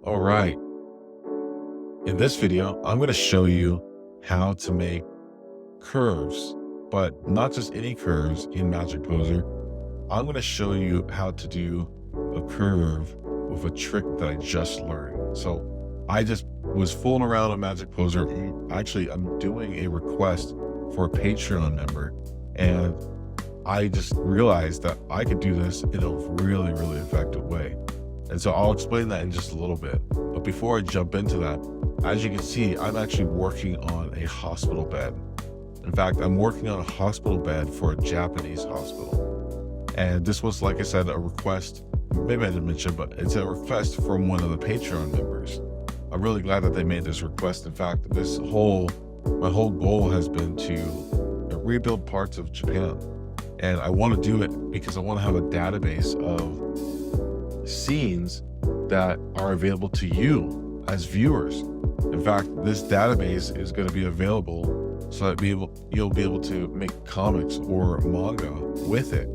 All right. In this video, I'm going to show you how to make curves, but not just any curves in magicposer. I'm going to show you how to do a curve with a trick that I just learned. So I just was fooling around on magicposer. Actually, I'm doing a request for a Patreon member, and I just realized that I could do this in a really, really effective way. And so I'll explain that in just a little bit. But before I jump into that, as you can see, I'm actually working on a hospital bed. In fact, I'm working on a hospital bed for a Japanese hospital. And this was, like I said, a request. Maybe I didn't mention, but it's a request from one of the Patreon members. I'm really glad that they made this request. In fact, my whole goal has been to rebuild parts of Japan. And I want to do it because I want to have a database of scenes that are available to you as viewers. In fact, this database is going to be available so that you'll be able to make comics or manga with it.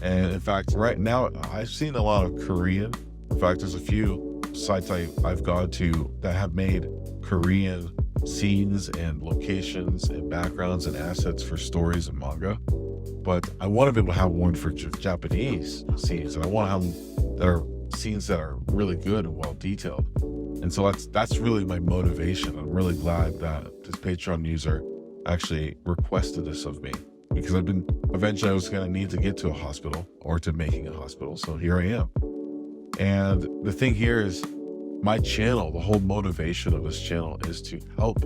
And in fact, right now I've seen a lot of Korean. In fact, there's a few sites I've gone to that have made Korean scenes and locations and backgrounds and assets for stories and manga. But I want to be able to have one for Japanese scenes, and I want to have them that are scenes that are really good and well detailed. And so that's really my motivation. I'm really glad that this Patreon user actually requested this of me, because eventually I was going to need to get to a hospital or to making a hospital. So here I am. And the thing here is my channel, the whole motivation of this channel is to help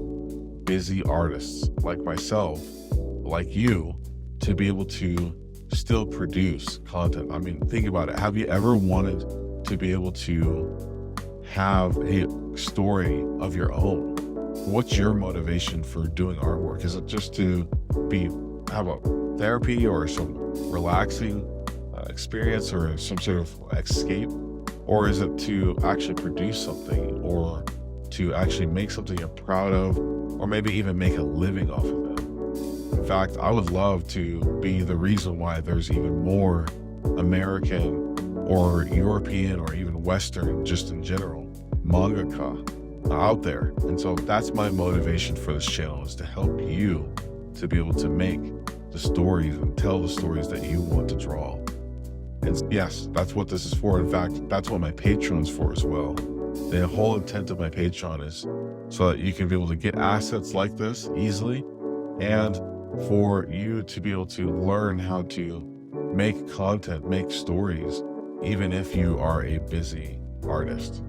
busy artists like myself, like you, to be able to still produce content. I mean, think about it. Have you ever wanted to be able to have a story of your own? What's your motivation for doing artwork? Is it just to have a therapy or some relaxing experience or some sort of escape? Or is it to actually produce something, or to actually make something you're proud of, or maybe even make a living off of it? In fact, I would love to be the reason why there's even more American or European or even Western, just in general, mangaka out there. And so that's my motivation for this channel, is to help you to be able to make the stories and tell the stories that you want to draw. And yes, that's what this is for. In fact, that's what my Patreon's for as well. The whole intent of my Patreon is so that you can be able to get assets like this easily, and for you to be able to learn how to make content, make stories, even if you are a busy artist.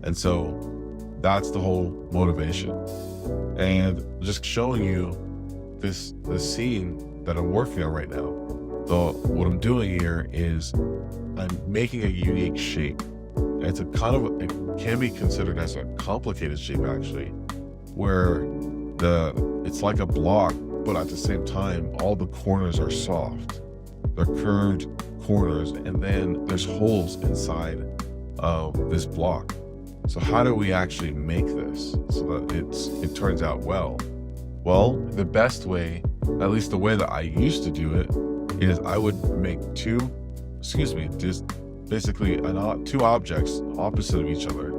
And so that's the whole motivation. And just showing you this scene that I'm working on right now. So what I'm doing here is I'm making a unique shape. It's it can be considered as a complicated shape, actually, where it's like a block, but at the same time, all the corners are soft. They're curved corners, and then there's holes inside of this block. So how do we actually make this so that it turns out well? Well, the best way, at least the way that I used to do it, is I would make just basically two objects opposite of each other,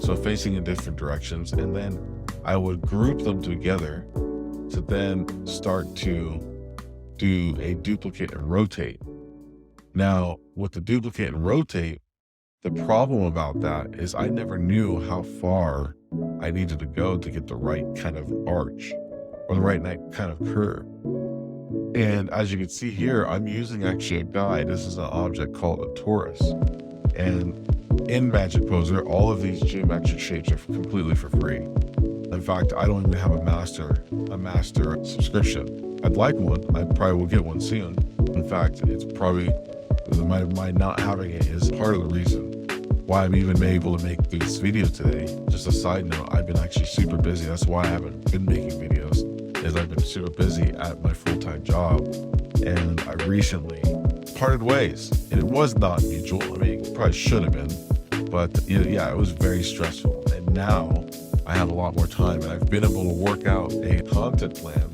so facing in different directions, and then I would group them together to then start to do a duplicate and rotate. Now, with the duplicate and rotate, the problem about that is I never knew how far I needed to go to get the right kind of arch or the right kind of curve. And as you can see here, I'm using actually a guide. This is an object called a torus. And in magicposer, all of these geometric shapes are completely for free. In fact, I don't even have a master subscription. I'd like one. I probably will get one soon. In fact, it's probably my not having it is part of the reason why I'm even able to make this video today. Just a side note, I've been actually super busy. That's why I haven't been making videos, is I've been super busy at my full-time job. And I recently parted ways, and it was not mutual. I mean, it probably should have been, but yeah, it was very stressful. And now I have a lot more time, and I've been able to work out a content plan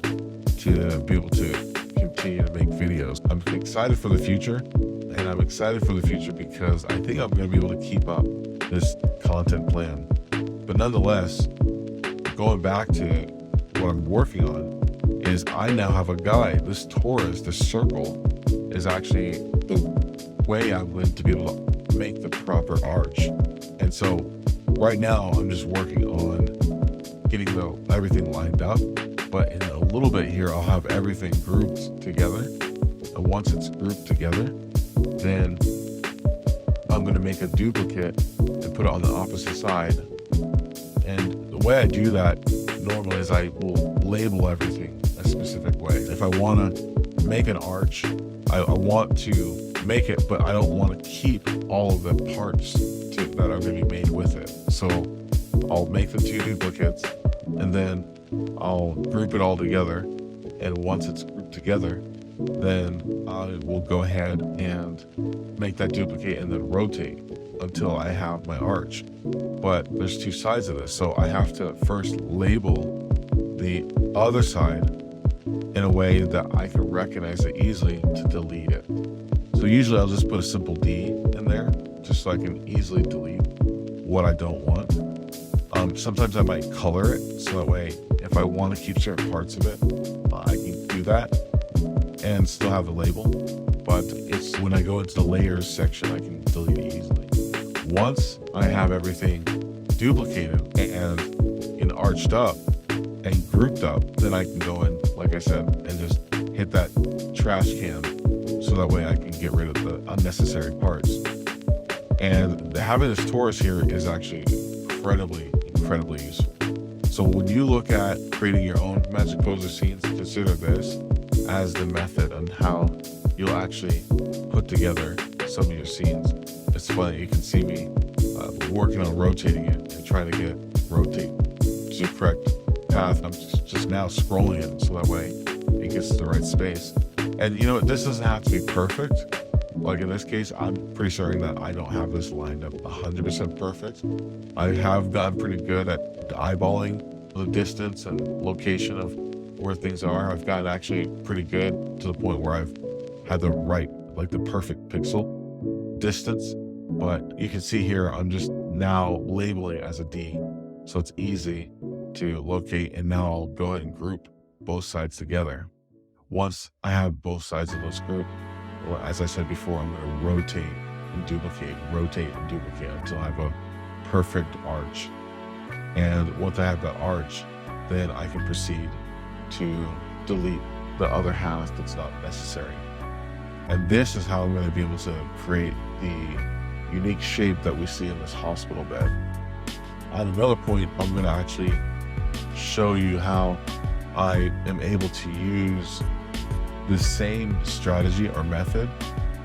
to be able to continue to make videos. I'm excited for the future, and I'm excited for the future because I think I'm going to be able to keep up this content plan. But nonetheless, going back to what I'm working on is I now have a guide. This torus, this circle, is actually the way I'm going to be able to make the proper arch. And so right now I'm just working on getting everything lined up. But in a little bit here, I'll have everything grouped together. And once it's grouped together, then I'm going to make a duplicate and put it on the opposite side. And the way I do that normally is I will label everything a specific way. If I want to make an arch, I want to make it, but I don't want to keep all of the parts that are going to be made with it. So I'll make the two duplicates and then I'll group it all together. And once it's grouped together, then I will go ahead and make that duplicate and then rotate until I have my arch. But there's two sides of this. So I have to first label the other side in a way that I can recognize it easily to delete it. So usually I'll just put a simple D in there, just so I can easily delete what I don't want. Sometimes I might color it, so that way if I want to keep certain parts of it, I can do that and still have the label. But it's when I go into the layers section, I can delete it easily. Once I have everything duplicated and arched up and grouped up, then I can go in, like I said, and just hit that trash can so that way I can get rid of the unnecessary parts. And having this torus here is actually incredibly useful. So when you look at creating your own magicposer scenes, consider this as the method on how you'll actually put together some of your scenes. It's funny, you can see me working on rotating it and trying to rotate to the correct path. I'm just now scrolling it so that way it gets to the right space. And you know, this doesn't have to be perfect. Like in this case, I'm pretty certain that I don't have this lined up 100% perfect. I have gotten pretty good at eyeballing the distance and location of where things are. I've gotten actually pretty good to the point where I've had the right, like the perfect pixel distance. But you can see here, I'm just now labeling it as a D. So it's easy to locate. And now I'll go ahead and group both sides together. Once I have both sides of those grouped, well, as I said before, I'm going to rotate and duplicate until I have a perfect arch. And once I have that arch, then I can proceed to delete the other half that's not necessary. And this is how I'm going to be able to create the unique shape that we see in this hospital bed. At another point, I'm going to actually show you how I am able to use the same strategy or method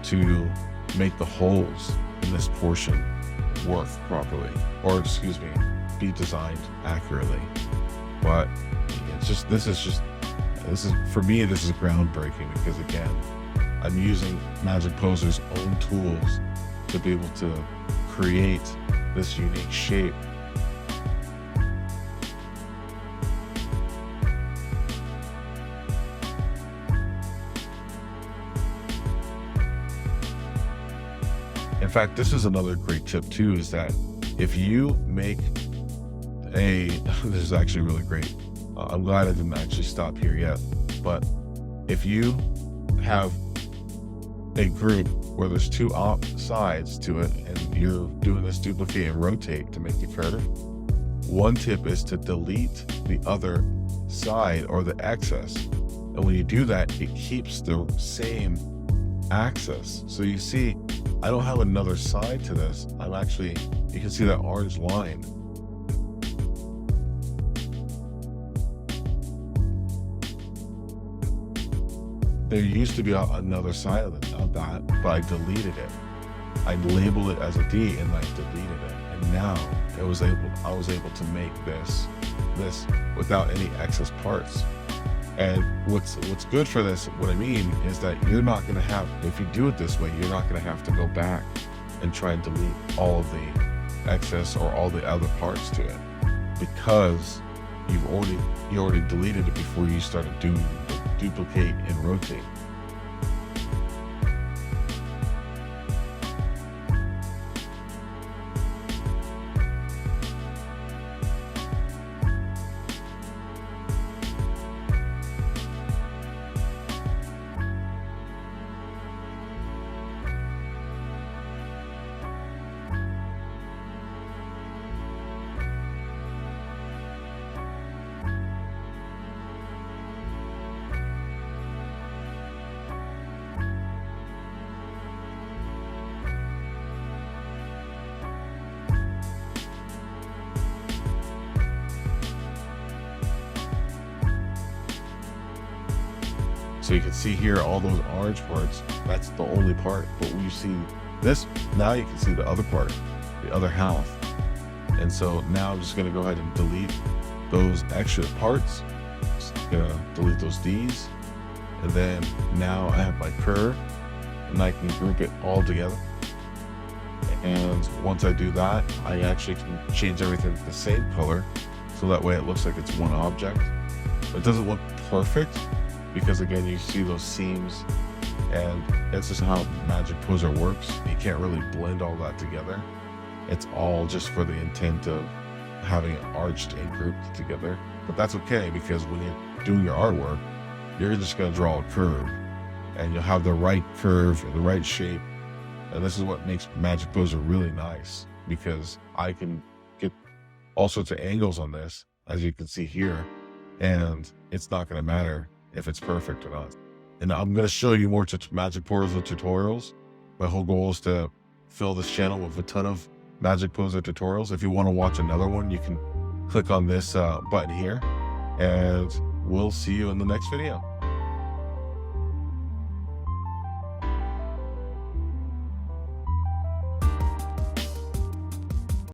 to make the holes in this portion work properly, or excuse me, be designed accurately. But it's just, this is for me, this is groundbreaking because again, I'm using magicposer's own tools to be able to create this unique shape. In fact, this is another great tip too, is that if you make this is actually really great. I'm glad I didn't actually stop here yet, but if you have a group where there's two sides to it and you're doing this duplicate and rotate to make it better, one tip is to delete the other side or the excess. And when you do that, it keeps the same axis. So you see, I don't have another side to this. I'm actually, you can see that orange line. There used to be another side of that, but I deleted it. I labeled it as a D and I deleted it. And now I was able to make this without any excess parts. And what's good for this, what I mean is that you're not going to have, if you do it this way, you're not going to have to go back and try and delete all of the excess or all the other parts to it, because you already deleted it before you started doing the duplicate and rotate. you can see here, all those orange parts, that's the only part. But when you see this, now you can see the other part, the other half. And so now I'm just gonna go ahead and delete those extra parts. Just gonna delete those D's. And then now I have my curve and I can group it all together. And once I do that, I actually can change everything to the same color. So that way it looks like it's one object. It doesn't look perfect because again, you see those seams, and that's just how magicposer works. You can't really blend all that together. It's all just for the intent of having it arched and grouped together. But that's okay, because when you're doing your artwork, you're just gonna draw a curve and you'll have the right curve and the right shape. And this is what makes magicposer really nice, because I can get all sorts of angles on this, as you can see here, and it's not going to matter if it's perfect or not. And I'm going to show you more magicposer tutorials. My whole goal is to fill this channel with a ton of magicposer tutorials. If you want to watch another one, you can click on this button here, and we'll see you in the next video.